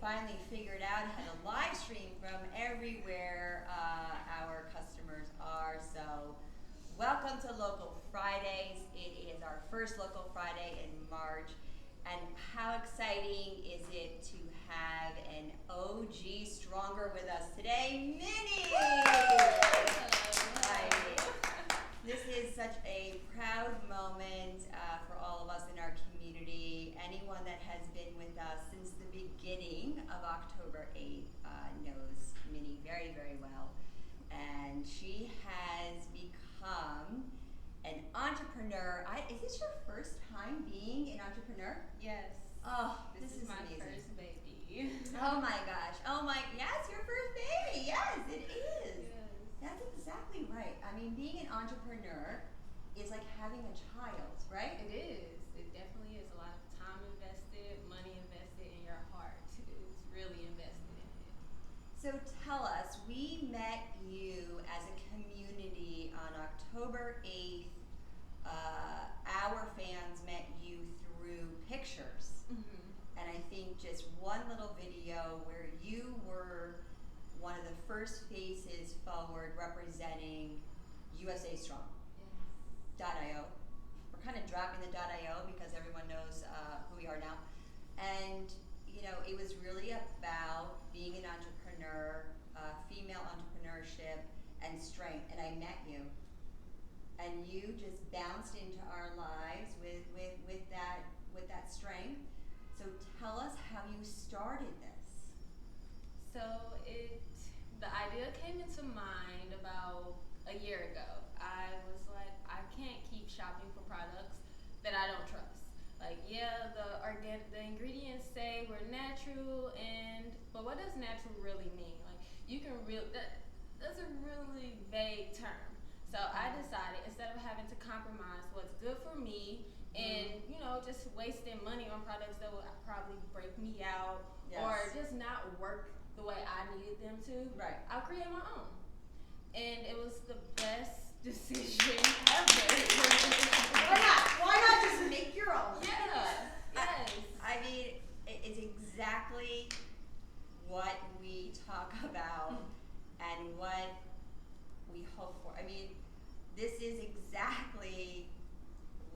finally figured out how to live stream from everywhere our customers are. So welcome to Local Fridays. It is our first Local Friday in March. And how exciting is it to have an OG Stronger with us today, Minnie! Hi. This is such a proud moment for all of us in our community. Anyone that has been with us since the beginning of October 8th knows Minnie very, very well. And she has become an entrepreneur. Is this your first time being an entrepreneur? Yes. Oh, this is my amazing. first baby. Oh my gosh. Yes, your first baby. Yes, it is. Yes. That's exactly right. I mean, being an entrepreneur is like having a child, right? It is. It definitely is. A lot of time invested, money invested in your heart. It's really invested in it. So tell us, we met you as a community on October 8th. Our fans met you through pictures. Mm-hmm. And I think just one little video where you were one of the first faces forward representing USA Strong. Yes. .io. We're kind of dropping the .io because everyone knows who we are now. And you know, it was really about being an entrepreneur, female entrepreneurship, and strength. And I met you, and you just bounced into our lives with that strength. So tell us how you started this. So the idea came into mind about a year ago. I was like, I can't keep shopping for products that I don't trust. Like, yeah, the ingredients say we're natural, but what does natural really mean? Like, that's a really vague term. So I decided, instead of having to compromise what's good for me and, just wasting money on products that would probably break me out, Yes. or just not work the way I needed them to, Right. I'll create my own. And it was the best decision ever. Why not? Why not just make your own? Yeah. Yes. I mean, it's exactly what we talk about and what we hope for. I mean, this is exactly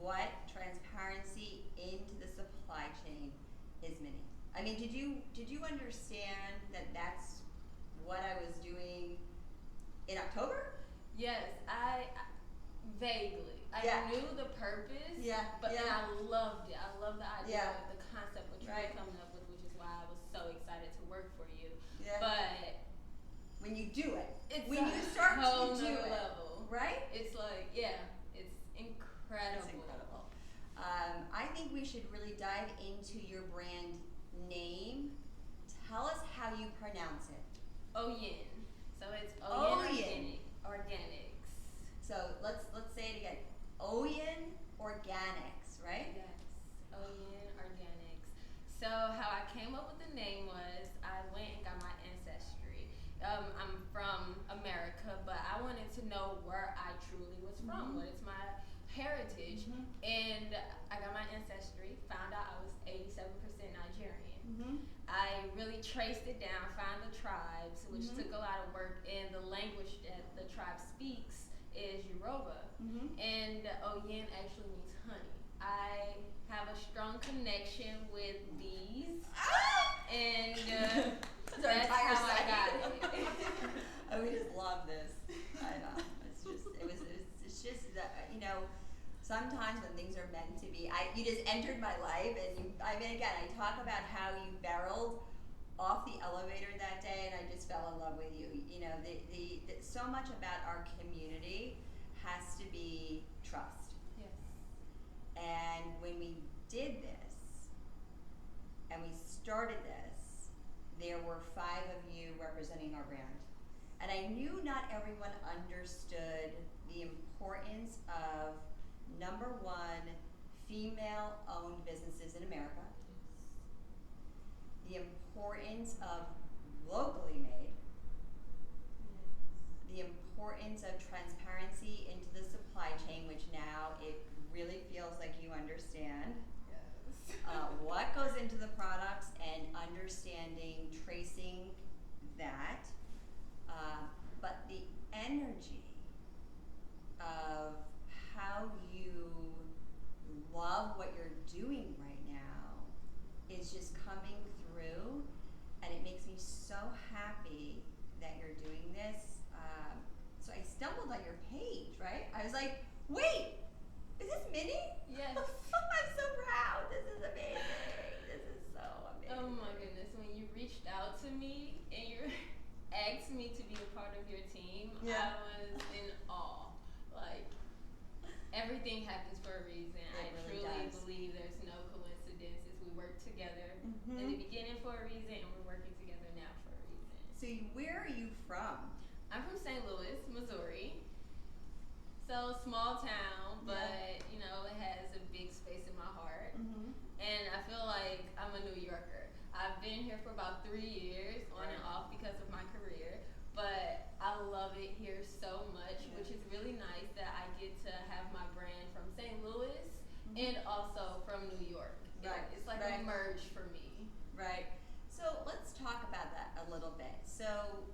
what transparency into the supply chain is, Minnie. I mean, did you understand that that's what I was doing in October? Yes, I vaguely. I knew the purpose. Yeah. But yeah. and I loved it. I loved the idea Yeah. of the concept what you Right. were coming up with, which is why I was so excited to work for you. Yeah. But when you do it, it's when a you start whole to do nother it, level. right? It's like, it's incredible. It's incredible. I think we should really dive into your brand name. Tell us how you pronounce it. Oyin. So it's Oyin Oyin. Organics. So let's say it again. Oyin Organics, right? Yes. Oyin Organics. So how I came up with the name was I went and got my ancestry. I'm from America, but I wanted to know where I truly was from. What is my heritage? And I got my ancestry, found out I was 87% Nigerian. I really traced it down, found the tribes, which took a lot of work, and the language that the tribe speaks is Yoruba. And Oyin actually means honey. I have a strong connection with bees, and that's how I got it. Oh, we just love this. I know. It's just that, sometimes when things are meant to be, you just entered my life, and I talk about how you barreled off the elevator that day, and I just fell in love with you. So much about our community has to be trust. Yes. And when we did this, and we started this, there were 5 of you representing our brand. And I knew not everyone understood the importance of, number one, female-owned businesses in America, the importance of locally made, the importance of transparency into the supply chain, which now it really feels like you understand. Yes. What goes into the products and and understanding, tracing that, but the energy of how you love what you're doing right now is just coming through, and it makes me so happy that you're doing this. So I stumbled on your page, right? I was like, wait, is this Minnie? Yes. I'm so proud. This is amazing. This is so amazing. Oh my goodness, when you reached out to me and you asked me to be a part of your team, Yeah. I was in awe. Like, everything happens for a reason. It I really truly does. believe there's no coincidences. We work together Mhm. in the beginning for a reason, and we're working together now for a reason. So where are you from? I'm from St. Louis, Missouri. So small town, but you know, it has a big space in my heart. Mm-hmm. And I feel like I'm a New Yorker. I've been here for about 3 years, on and off because of my career. But I love it here so much, which is really nice that I get to have my brand from St. Louis and also from New York. Right. It's like a merge for me. Right. So let's talk about that a little bit. So,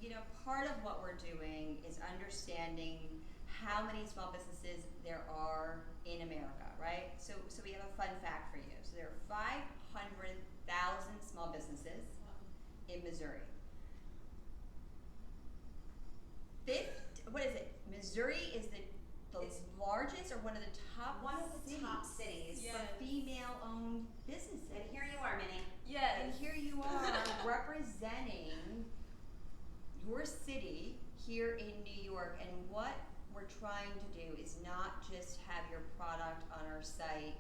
you know, part of what we're doing is understanding how many small businesses there are in America, right? So we have a fun fact for you. So there are 500,000 small businesses in Missouri. Missouri is the largest or one of the top cities Yes. for female-owned businesses. And here you are, Minnie. Yes. And here you are representing your city here in New York, and what we're trying to do is not just have your product on our site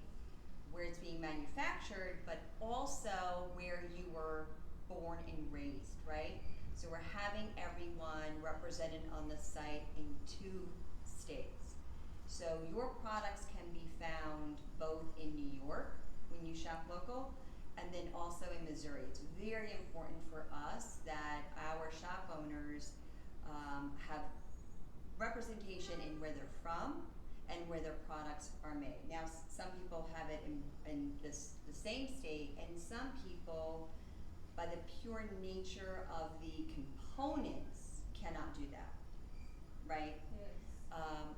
where it's being manufactured, but also where you were born and raised, right? So we're having everyone represented on the site in 2 states. So your products can be found both in New York when you shop local, and then also in Missouri. It's very important for us that our shop owners have representation in where they're from and where their products are made. Now, some people have it in the same state, and some people, by the pure nature of the components, cannot do that, right? Yes.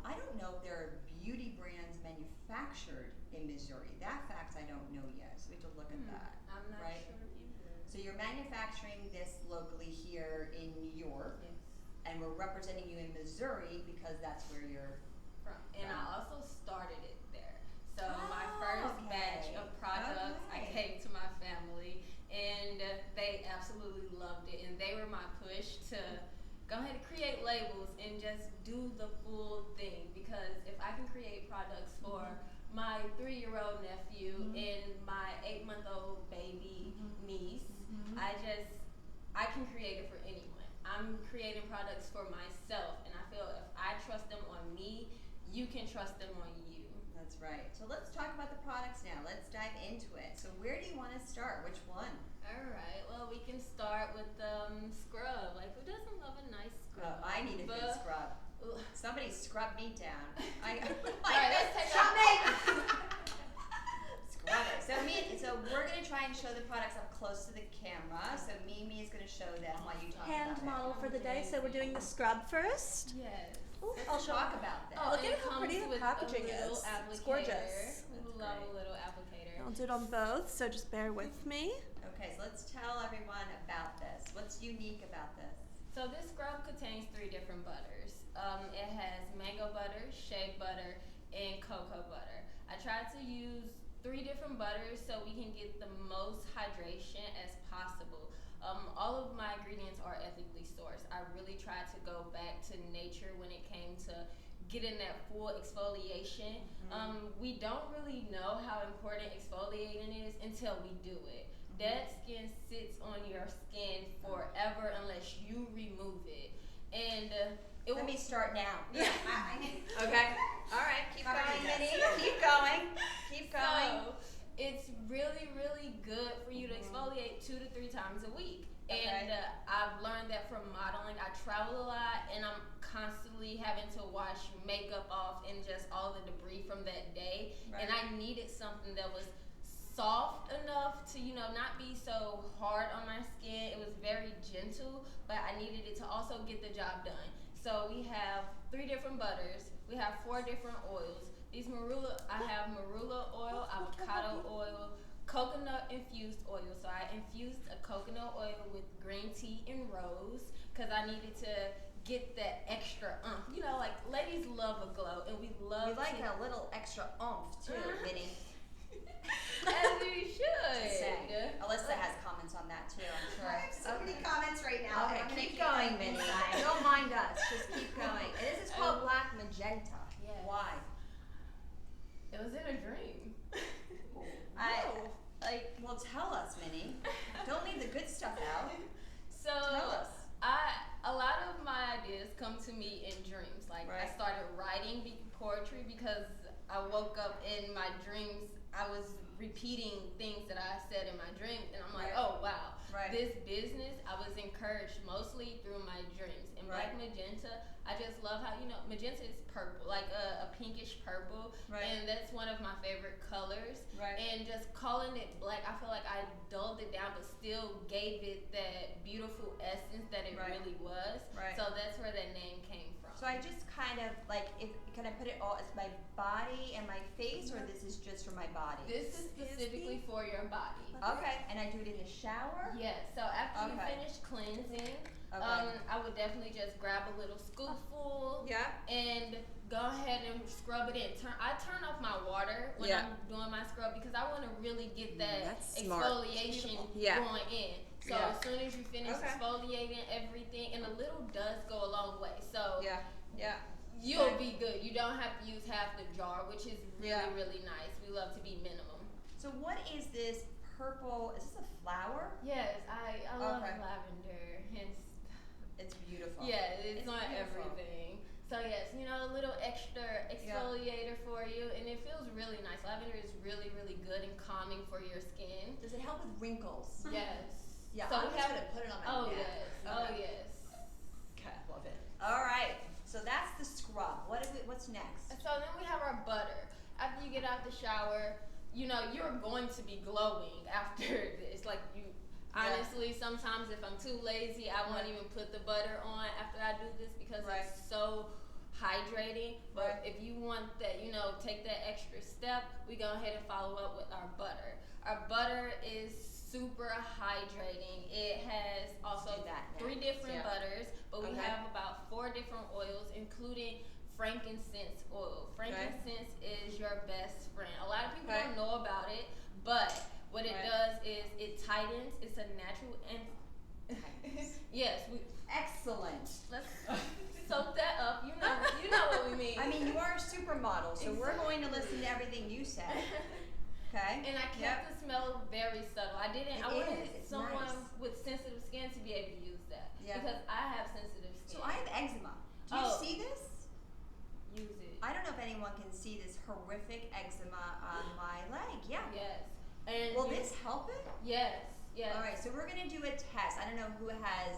I don't know if there are beauty brands manufactured in Missouri. That fact I don't know yet, so we have to look at that. I'm not right? sure either. So you're manufacturing this locally here in New York, Yes. and we're representing you in Missouri because that's where you're And from. I also started it there. So my first okay. batch of products, I Okay. came to my family, and they absolutely loved it. And they were my push to go ahead and create labels and just do the full thing. Because if I can create products for my 3-year-old nephew and my 8-month-old baby niece, I can create it for anyone. I'm creating products for myself, and I feel if I trust them on me, you can trust them on you. That's right. So let's talk about the products now. Let's dive into it. So where do you want to start? Which one? All right. Well, we can start with scrub. Like, who doesn't love a nice scrub? I need a good scrub. Ugh. Somebody scrub me down. All right, let's take Scrub off. me. Scrub it. So we're gonna try and show the products up close to the camera. So Mimi is gonna show them while you talk Hand about model it. for the day. So we're doing the scrub first. Yes. Ooh, Let's I'll show. talk about this. Look and at it how comes pretty the with packaging a little is. applicator. It's gorgeous. We That's love great. a little applicator. I'll do it on both. So just bear with me. Okay, so let's tell everyone about this. What's unique about this? So this scrub contains 3 different butters. It has mango butter, shea butter, and cocoa butter. I tried to use 3 different butters so we can get the most hydration as possible. All of my ingredients are ethically sourced. I really tried to go back to nature when it came to getting that full exfoliation. We don't really know how important exfoliating is until we do it. Dead skin sits on your skin forever unless you remove it. And Let me start now. Yeah. Okay. All right. Keep Cover going, your Minnie. chest. Keep going. Keep going. So it's really, really good for you to exfoliate 2 to 3 times a week. Okay. And I've learned that from modeling. I travel a lot, and I'm constantly having to wash makeup off and just all the debris from that day. Right. And I needed something that was soft enough to, not be so hard on my skin. It was very gentle, but I needed it to also get the job done. So we have 3 different butters. We have 4 different oils. I have marula oil, avocado oil, coconut infused oil. So I infused a coconut oil with green tea and rose because I needed to get that extra oomph. Like ladies love a glow, and we love like a little extra oomph too, Minnie. As we should. Alyssa has comments on that too, I'm sure. I have so many comments right now. Okay, I'm gonna keep going, Minnie. inside. Don't mind us. Just keep going. And this is called black magenta. Yes. Why? It was in a dream. Well, tell us, Minnie. Don't leave the good stuff out. So Tell us. a lot of my ideas come to me in dreams. Like I Right. started writing poetry because I woke up in my dreams. I was repeating things that I said in my dreams, and I'm like, Right. oh wow, Right. this business I was encouraged mostly through my dreams. And Right. black magenta, I just love how magenta is purple, like a pinkish purple, Right. and that's one of my favorite colors. Right. And just calling it black, I feel like I dulled it down, but still gave it that beautiful essence that it Right. really was. Right. So that's where that name came from. So I just kind of can I put it all as my body and my face, or this is just for my body? This is specifically for your body. Okay, and I do it in the shower? Yes. So after you Okay. finish cleansing, Okay. I would definitely just grab a little scoopful Yeah. and go ahead and scrub it in. I turn off my water when Yeah. I'm doing my scrub because I want to really get that That's smart. exfoliation Yeah. going in. So Yeah. as soon as you finish Okay. exfoliating everything, and a little does go a long way. So Yeah. you'll Right. be good. You don't have to use half the jar, which is really, Yeah. really nice. We love to be minimum. So what is this purple? Is this a flower? Yes, I love Okay. lavender. It's beautiful. Yeah, it's on beautiful. everything. So yes, a little extra exfoliator for you, and it feels really nice. Lavender is really, really good and calming for your skin. Does it help with wrinkles? Yes. Yeah, So I'm we just have. gonna put it on my Oh neck. yes. Okay. Oh yes. Okay, love it. All right, so that's the scrub. What's next? So then we have our butter. After you get out the shower, you're going to be glowing after this. Like honestly, sometimes if I'm too lazy, I won't even put the butter on after I do this because Right. it's so hydrating. But Right. if you want that, take that extra step, we go ahead and follow up with our butter. Our butter is super hydrating. It has also do that 3 next, different yeah. butters, but we Okay. have about 4 different oils, including frankincense oil. Frankincense is your best friend. A lot of people Okay. don't know about it, but what it Right. does is it tightens. It's a natural and yes, Excellent. let's soak that up. You know what we mean. I mean, you are a supermodel, so we're going to listen to everything you said. Okay. And I kept Yep. the smell very subtle. I wanted It's someone nice. with sensitive skin to be able to use that Yeah. because I have sensitive skin. So I have eczema. Do you Oh. see this? use it. I don't know if anyone can see this horrific eczema on my leg. Yeah. Yes. And Will this help it? Yes. Yes. All right, so we're gonna do a test. I don't know who has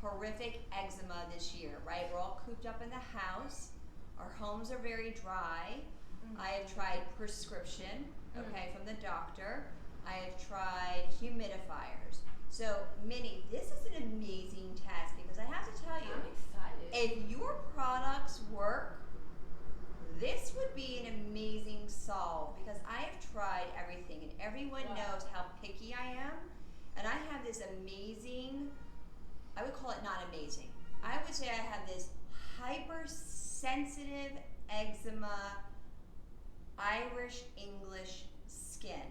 horrific eczema this year, right? We're all cooped up in the house. Our homes are very dry. Mhm. I have tried prescription, okay, from the doctor. I have tried humidifiers. So, Minnie, this is an amazing test because I have to tell you, I'm excited. if your products work, this would be an amazing solve because I have tried everything and everyone Wow. knows how picky I am. And I have this amazing, I would call it not amazing. I would say I have this hypersensitive eczema, Irish English skin,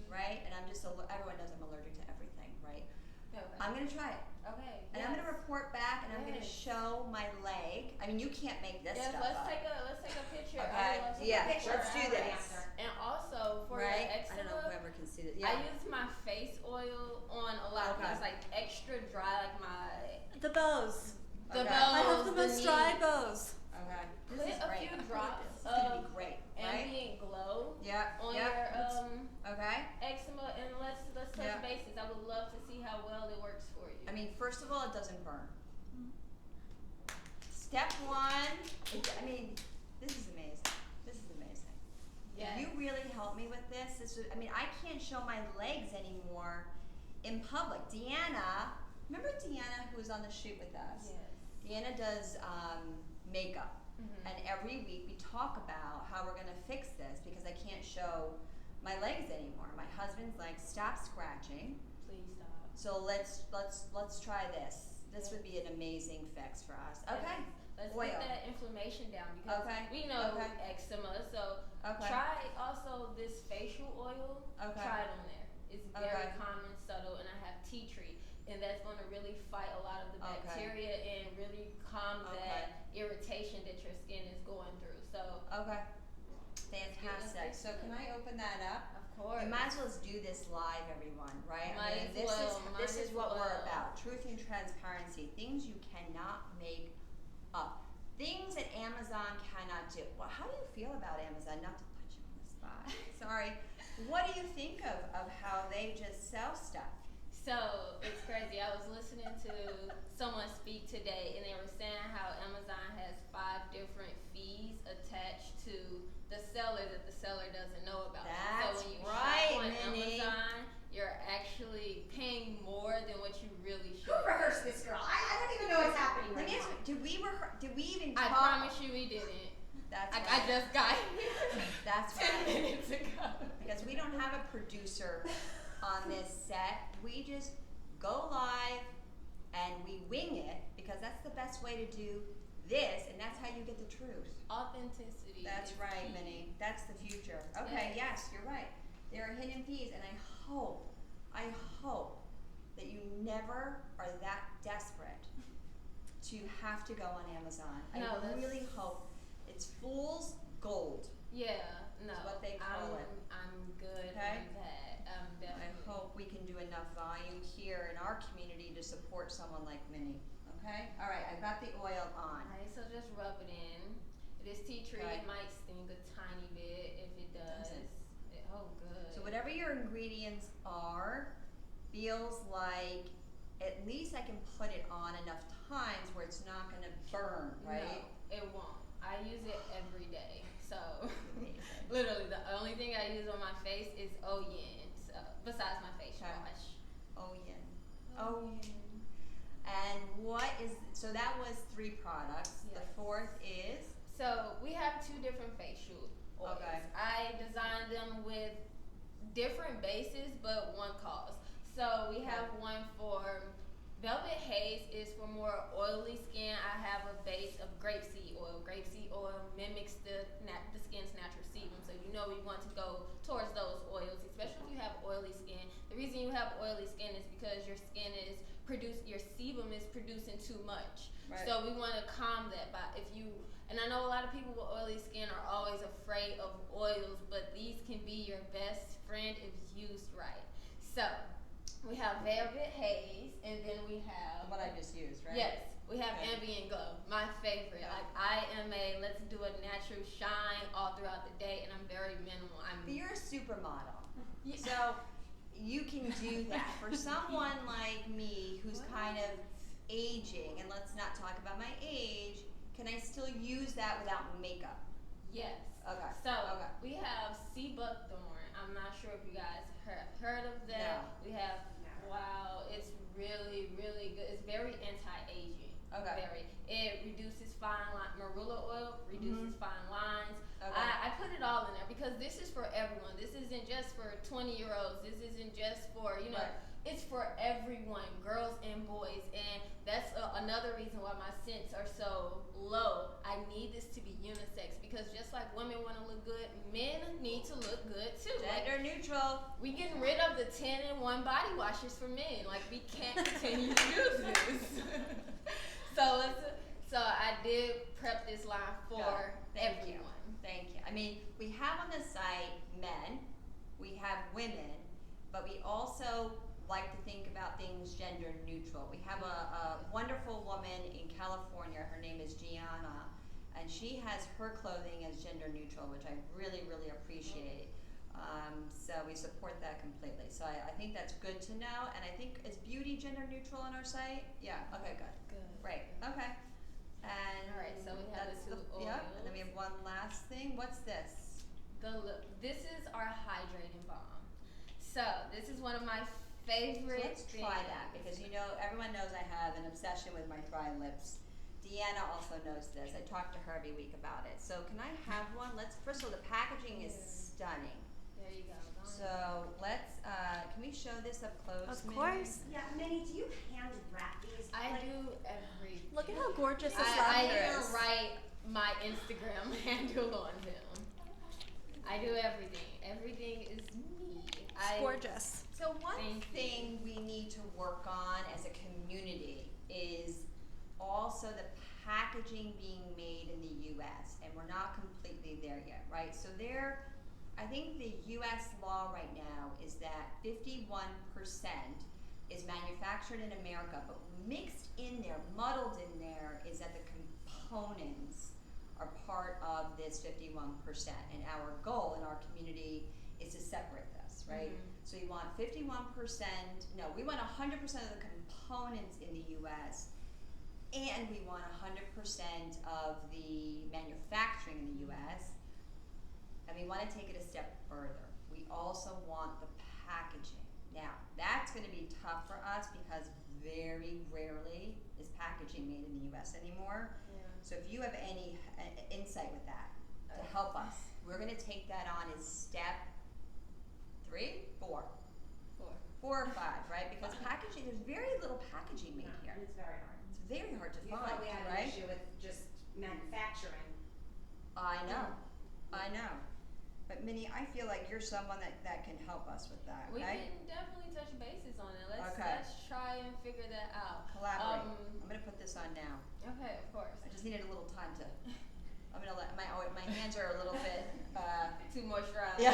right? And I'm just, everyone knows I'm allergic to everything, right? Okay. I'm gonna try it. Okay. And I'm gonna report back and I'm gonna Yes. show my leg. I mean, you can't make this Yes, stuff let's up. take a picture. Okay. I would love to take Yeah, a picture let's do of this. it. And also for Right? your I eczema, don't know whoever can see this. I use my face oil on a lot of Okay. things, like extra dry, like my The bows. the Okay. bows, I have the most dry knees. bows. Okay. Put This is a great. few This drops is gonna be of great, right? ambient glow Yeah. on yeah. your Okay. eczema, and let's touch Yeah. bases. I would love to see how well it works for you. I mean, first of all, it doesn't burn. Step one, I mean, this is amazing. This is amazing. Yes. You really helped me with this. I mean, I can't show my legs anymore in public. Deanna, remember Deanna who was on the shoot with us? Yes. Deanna does makeup. Mm-hmm. And every week we talk about how we're gonna fix this because I can't show my legs anymore. My husband's like, stop scratching. Please stop. So let's try this. This would be an amazing fix for us. Okay. Let's Oil. get that inflammation down because Okay. we know Okay. eczema. So Okay. try also this facial oil. Okay. Try it on there. It's very Okay. common, subtle, and I have tea tree, and that's going to really fight a lot of the Okay. bacteria and really calm Okay. that irritation that your skin is going through. So Okay. Fantastic. So can I open that up? of course, We might as well just do this live, everyone, right? Might I mean, as this well, is might this is as what we're well. about. Truth and transparency. Things you cannot make up. Things that Amazon cannot do. Well, how do you feel about Amazon? Not to put you on the spot. Sorry. What do you think of how they just sell stuff? So it's crazy. I was listening to someone speak today, and they were saying how Amazon has 5 different fees attached to the seller that the seller doesn't know about. That's so when you right, shop on Minnie. Amazon, you're actually paying more than what you really should. Who rehearsed this, girl? I don't even know what's happening Let right me ask now. you, did we even I talk? promise you we didn't. That's I right. just got here That's 10 right. minutes ago. Because we don't have a producer on this set. We just go live and we wing it because that's the best way to do this, and that's how you get the truth. Authenticity. That's is right, key. Minnie. That's the future. Okay, yes, you're right. There are hidden fees, and I hope that you never are that desperate to have to go on Amazon. No, I really hope it's fool's gold. Yeah, no. That's what they call it. I'm good Okay. on that. I Definitely. hope we can do enough volume here in our community to support someone like Minnie. Okay? All right, I got the oil on. Alright, so just rub it in. This tea tree, Okay. it might sting a tiny bit. If it does, Does it? oh good. So whatever your ingredients are, feels like at least I can put it on enough times where it's not gonna burn, right? No, it won't. I use it every day. So Amazing. literally the only thing I use on my face is Oyin. So besides my face Okay. wash. Oyin. Oyin. And what is, so that was 3 products. The Yes. 4th is? So we have 2 different facial oils. Okay. I designed them with different bases, but one cause. So we have one for Velvet Haze is for more oily skin. I have a base of grapeseed oil. Grapeseed oil mimics the skin's natural sebum, so you know we want to go towards those oils, especially if you have oily skin. The reason you have oily skin is because your skin is your sebum is producing too much. Right. So we want to calm that by and I know a lot of people with oily skin are always afraid of oils, but these can be your best friend if used right. So we have Velvet Haze, and then we have What I just used, right? Yes, we have Okay. Ambient Glow, my favorite. Okay. Like I am let's do a natural shine all throughout the day, and I'm very minimal. But you're a supermodel. Yeah. So you can do that. For someone like me who's kind of aging, and let's not talk about my age, can I still use that without makeup? Yes. Okay. So Okay. we have sea buckthorn. I'm not sure if you guys heard of that. No. We have it's really really good. It's very anti-aging. Okay. Very. It reduces fine line. Marula oil reduces fine lines. Okay. I put it all in there because this is for everyone. This isn't just for 20-year-olds. This isn't just for Right. It's for everyone, girls and boys, and that's another reason why my scents are so low. I need this to be unisex because just like women want to look good, men need to look good too. Gender neutral. We getting rid of the 10-in-1 body washes for men. Like we can't continue to use this. So I did prep this line for Thank you. everyone. Thank you. I mean, we have on the site men, we have women, but we also like to think about things gender neutral. We have a wonderful woman in California. Her name is Gianna, and she has her clothing as gender neutral, which I really, really appreciate. So we support that completely. So I think that's good to know. And I think, is beauty gender neutral on our site? Yeah. Okay, good. Good. Great. Okay. And All right, so we have that's the 2 Yep. oils. And then we have one last thing. What's this? This is our hydrating balm. So this is one of my favorite. So let's try that because everyone knows I have an obsession with my dry lips. Deanna also knows this. I talk to her every week about it. So can I have one? First of all, the packaging is stunning. There you go. So let's, can we show this up close? Of Minnie? course. Yeah, Minnie, do you hand wrap these? I do everything. Look at how gorgeous this I lavender even is. write my Instagram handle on them. I do everything. Everything is me. It's gorgeous. So one thing we need to work on as a community is also the packaging being made in the U.S. and we're not completely there yet, right? So I think the U.S. law right now is that 51% is manufactured in America, but mixed in there, muddled in there, is that the components are part of this 51%. And our goal in our community is to separate this, right? Mm-hmm. So you want 51%, no, we want 100% of the components in the U.S. and we want 100% of the manufacturing in the U.S. And we want to take it a step further. We also want the packaging. Now, that's going to be tough for us because very rarely is packaging made in the U.S. anymore. Yeah. So if you have any insight with that to help us, we're going to take that on as step 3, 4. 4 or 5, right? Because packaging, there's very little packaging made here. And it's very hard. It's very hard to You find, thought we had an right? issue with just manufacturing. I know. But Minnie, I feel like you're someone that can help us with that, We okay? can definitely touch bases on it. Let's try and figure that out. Collaborate. I'm gonna put this on now. Okay, of course. I just needed a little time to. I'm gonna let my hands are a little bit. Too moisturized. Yeah.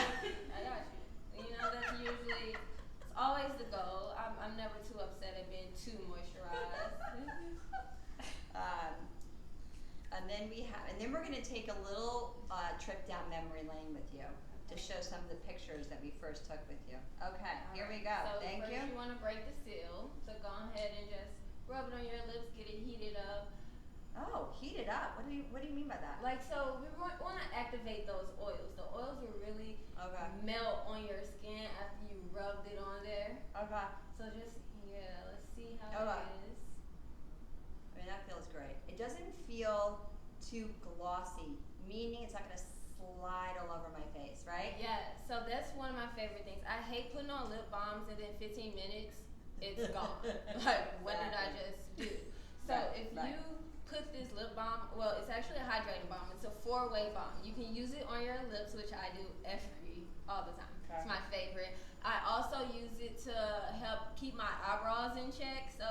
I got you. That's usually it's always the goal. I'm never too upset at being too moisturized. And then we're gonna take a little trip down memory lane with you to show some of the pictures that we first took with you. Okay, here we go. So Thank first you. You want to break the seal. So go ahead and just rub it on your lips, get it heated up. Oh, heat it up. What do you mean by that? Like, so we want to activate those oils. The oils will really melt on your skin after you rubbed it on there. Okay. So just, let's see how Okay. it is. I mean, that feels great. It doesn't feel too glossy, meaning it's not going to slide all over my face, right? Yeah, so that's one of my favorite things. I hate putting on lip balms and then 15 minutes, it's gone. Like, what did I just do? So if you put this lip balm, well, it's actually a hydrating balm. It's a 4-way balm. You can use it on your lips, which I do all the time. Okay. It's my favorite. I also use it to help keep my eyebrows in check. So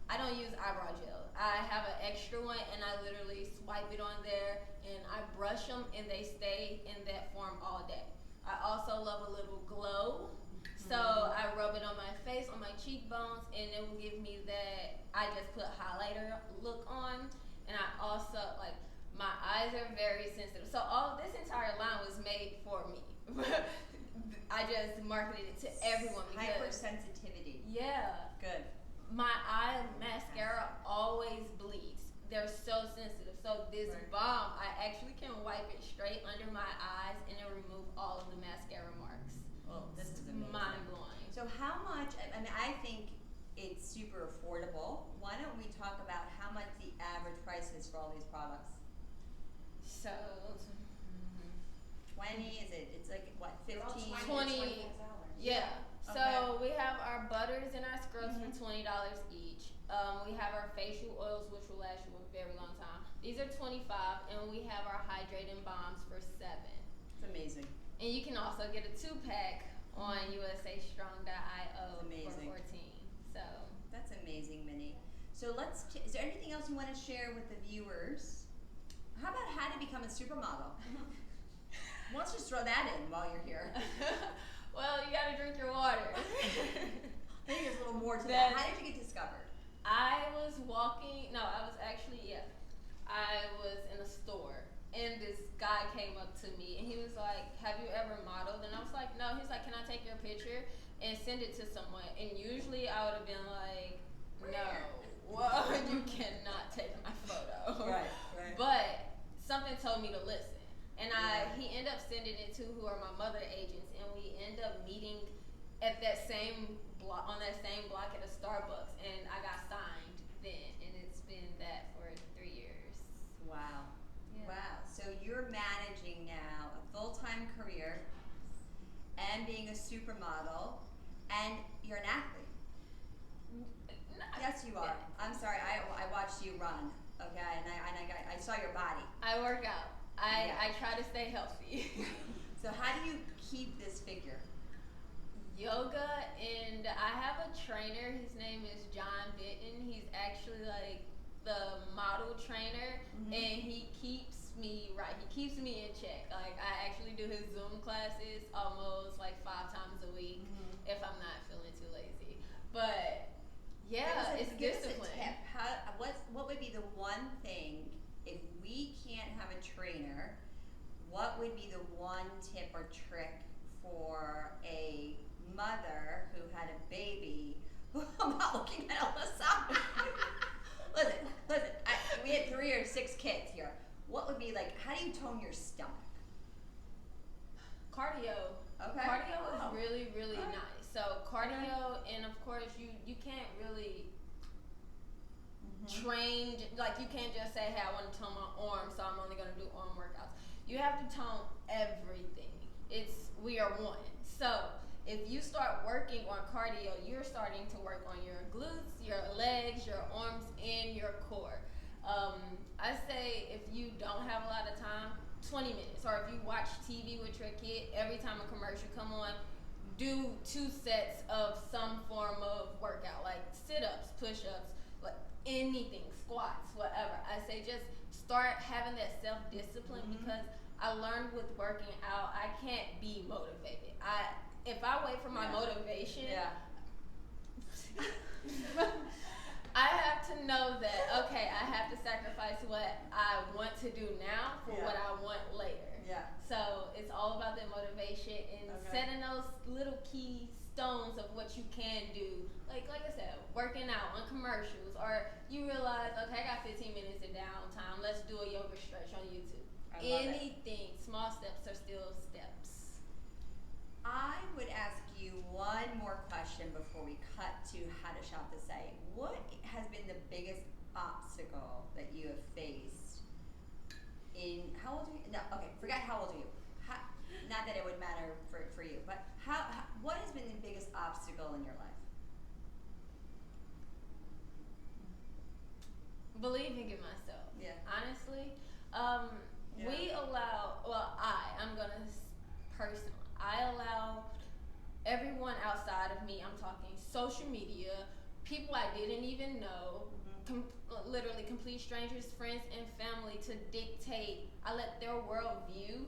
I don't use eyebrow gel. I have an extra one and I literally swipe it on there and I brush them and they stay in that form all day. I also love a little glow. So I rub it on my face, on my cheekbones, and it will give me that I just put highlighter look on. And I also, like, my eyes are very sensitive. So all this entire line was made for me. I just marketed it to everyone because Hypersensitivity. yeah. Good. My eye mascara always bleeds. They're so sensitive. So this balm, I actually can wipe it straight under my eyes and it'll remove all of the mascara marks. Well, this is amazing. Mind blowing. So how much, I mean, I think it's super affordable. Why don't we talk about how much the average price is for all these products? So 20, it's like, what, 15? 20. Yeah. So we have our butters and our scrubs for $20 each. We have our facial oils, which will last you a very long time. These are $25, and we have our hydrating bombs for $7. It's amazing. And you can also get a 2-pack on usastrong.io for $14. So That's amazing, Minnie. So is there anything else you want to share with the viewers? How about how to become a supermodel? Let's just throw that in while you're here. well, you gotta drink your water. I think there's a little more to that. How did you get discovered? I was in a store and this guy came up to me and he was like, have you ever modeled? And I was like, no. He's like, can I take your picture and send it to someone? And usually I would have been like, no, well, you cannot take my photo. Right. But something told me to listen. And he ended up sending it to, who are my mother agents, and we end up meeting at that same block, on that same block at a Starbucks, and I got signed then, and it's been that for 3 years. Wow. Yeah. Wow. So you're managing now a full-time career and being a supermodel, and you're an athlete. Yes, you are. I'm sorry. I watched you run. Okay, and I saw your body. I work out. I try to stay healthy. So how do you keep this figure? Yoga, and I have a trainer. His name is John Benton. He's actually like the model trainer, and he keeps me right. He keeps me in check. Like, I actually do his Zoom classes almost like 5 times a week if I'm not feeling too lazy. But yeah, it's discipline. Give us a tip. What would be the one thing, if we can't have a trainer, what would be the one tip or trick for a mother who had a baby who, I'm not looking at Alyssa. listen, we had 3 or 6 kids here. What would be like, how do you tone your stomach? Cardio. Okay. Cardio is really, really nice. So cardio, and of course you can't really train, like you can't just say, hey, I want to tone my arms, so I'm only going to do arm workouts. You have to tone everything. We are one. So if you start working on cardio, you're starting to work on your glutes, your legs, your arms, and your core. I say if you don't have a lot of time, 20 minutes. Or if you watch TV with your kid, every time a commercial come on, do 2 sets of some form of workout, like sit-ups, push-ups, like anything, squats, whatever. I say just start having that self-discipline, because I learned with working out, I can't be motivated. If I wait for my motivation, I have to know that, okay, I have to sacrifice what I want to do now for what I want later. Yeah. So it's all about that motivation and setting those little key stones of what you can do. Like I said, working out on commercials, or you realize, okay, I got 15 minutes of downtime, let's do a yoga stretch on YouTube. Anything, small steps are still steps. I would ask you one more question before we cut to how to shop the site. What has been the biggest obstacle that you have faced in, how old are you? No, okay, forget how old are you. Not that it would matter for you, but what has been the biggest obstacle in your life? Believing in myself. Yeah. Honestly, we allow, I'm gonna personally, I allow everyone outside of me, I'm talking social media, people I didn't even know, literally complete strangers, friends, and family, to dictate. I let their worldview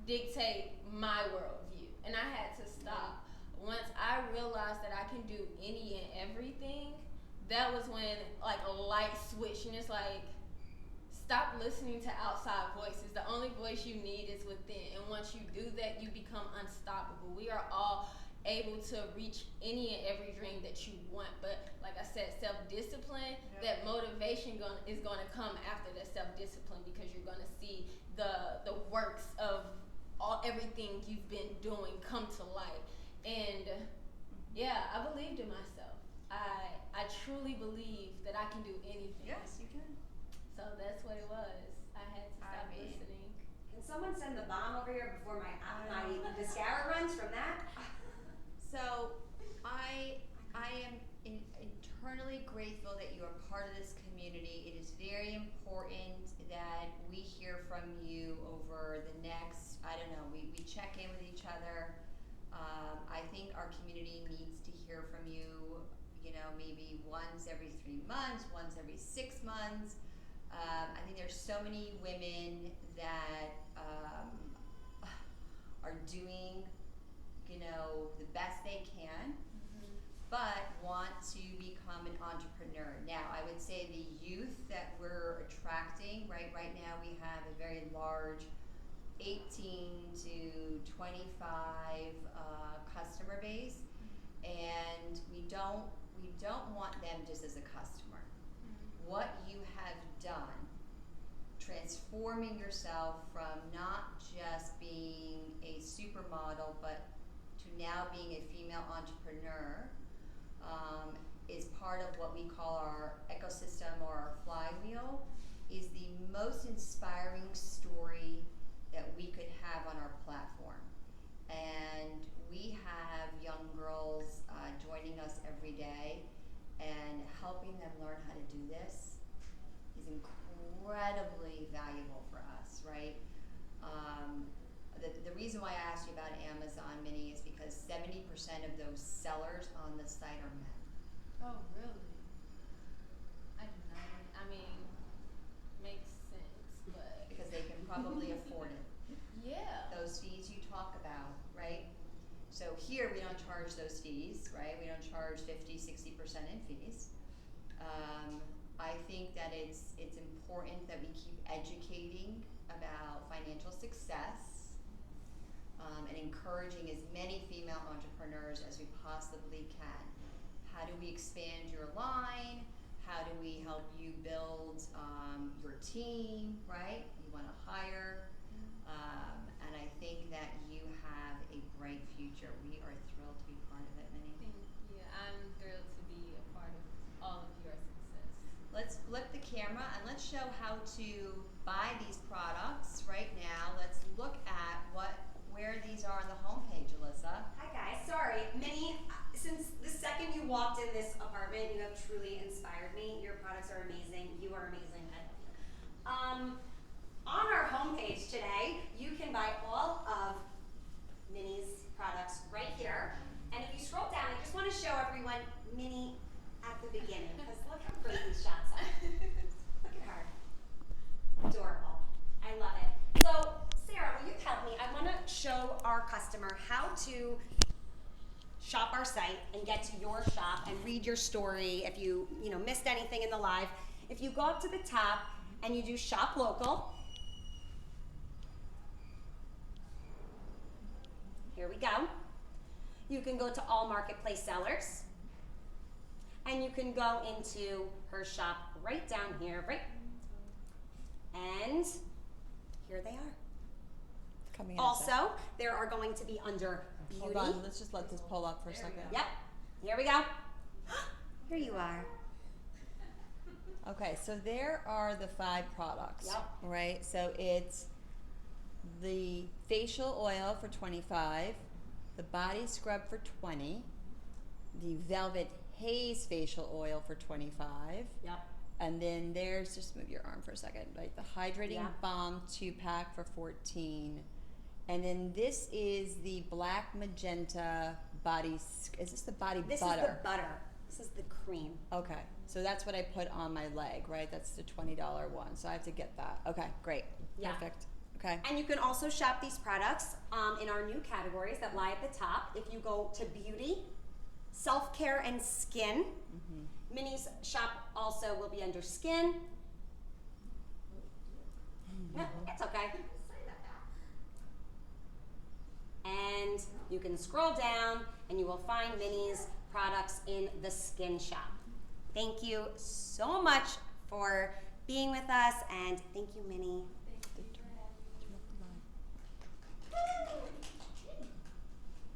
dictate my worldview, and I had to stop. Once I realized that I can do any and everything, that was when like a light switched, and it's like, stop listening to outside voices. The only voice you need is within, and once you do that, you become unstoppable. We are all able to reach any and every dream that you want, but like I said, self-discipline, that motivation is going to come after that self-discipline, because you're going to see the works of everything you've been doing come to light. And yeah, I believed in myself. I truly believe that I can do anything. Yes, you can. So that's what it was. I had to stop listening. Can someone send the bomb over here before my mascara runs from that? So I am internally grateful that you are part of this community. It is very important that we hear from you over the next, I don't know, we check in with each other. I think our community needs to hear from you, maybe once every 3 months, once every 6 months. I think there's so many women that are doing, the best they can, but want to become an entrepreneur. Now, I would say the youth that we're attracting, right now we have a very large 18 to 25 customer base, and we don't want them just as a customer. What you have done transforming yourself from not just being a supermodel, but to now being a female entrepreneur, is part of what we call our ecosystem or our flywheel, is the most inspiring story that we could have on our platform. And we have young girls joining us every day, and helping them learn how to do this is incredibly valuable for us, right? The reason why I asked you about Amazon, Minnie, is because 70% of those sellers on the site are men. Oh, really? I did not. I mean, makes sense, but Because they can probably afford it. yeah. Those fees you talk about, right? So here we don't charge those fees, right? We don't charge 50, 60% in fees. I think that it's important that we keep educating about financial success, and encouraging as many female entrepreneurs as we possibly can. How do we expand your line? How do we help you build your team, right? You want to hire. And I think that you have a bright future. We are thrilled to be part of it, Minnie. Thank you. I'm thrilled to be a part of all of your success. Let's flip the camera and let's show how to buy these products right now. Let's look at where these are on the homepage, Alyssa. Hi guys, sorry, Minnie, since the second you walked in this apartment, you have truly inspired me. Your products are amazing. You are amazing. I love you. On our homepage today, you can buy all of Minnie's products right here. And if you scroll down, I just want to show everyone Minnie at the beginning, because look how pretty these shots are. Look at her. Adorable. I love it. So, Sarah, will you help me? I want to show our customer how to shop our site and get to your shop and read your story if you missed anything in the live. If you go up to the top and you do shop local, here we go. You can go to all marketplace sellers, and you can go into her shop right down here, right? And here they are. Coming in a sec. Also, there are going to be under beauty. Hold on, let's just let this pull up for a second. Yep, here we go. Here you are. Okay, so there are the 5 products. Yep. Right? So it's the facial oil for $25, the body scrub for $20, the velvet haze facial oil for $25. Yep. And then there's, just move your arm for a second, right? The hydrating Yeah. balm 2-pack for $14. And then this is the black magenta body, is this the body This butter? is the butter. This is the cream. Okay, so that's what I put on my leg, right? That's the $20 one, so I have to get that. Okay, great, Yeah. perfect, okay. And you can also shop these products in our new categories that lie at the top. If you go to beauty, self-care, and skin, Minnie's shop also will be under skin. No, it's okay. And you can scroll down and you will find Minnie's products in the skin shop. Thank you so much for being with us, and thank you, Minnie. Thank you for having me.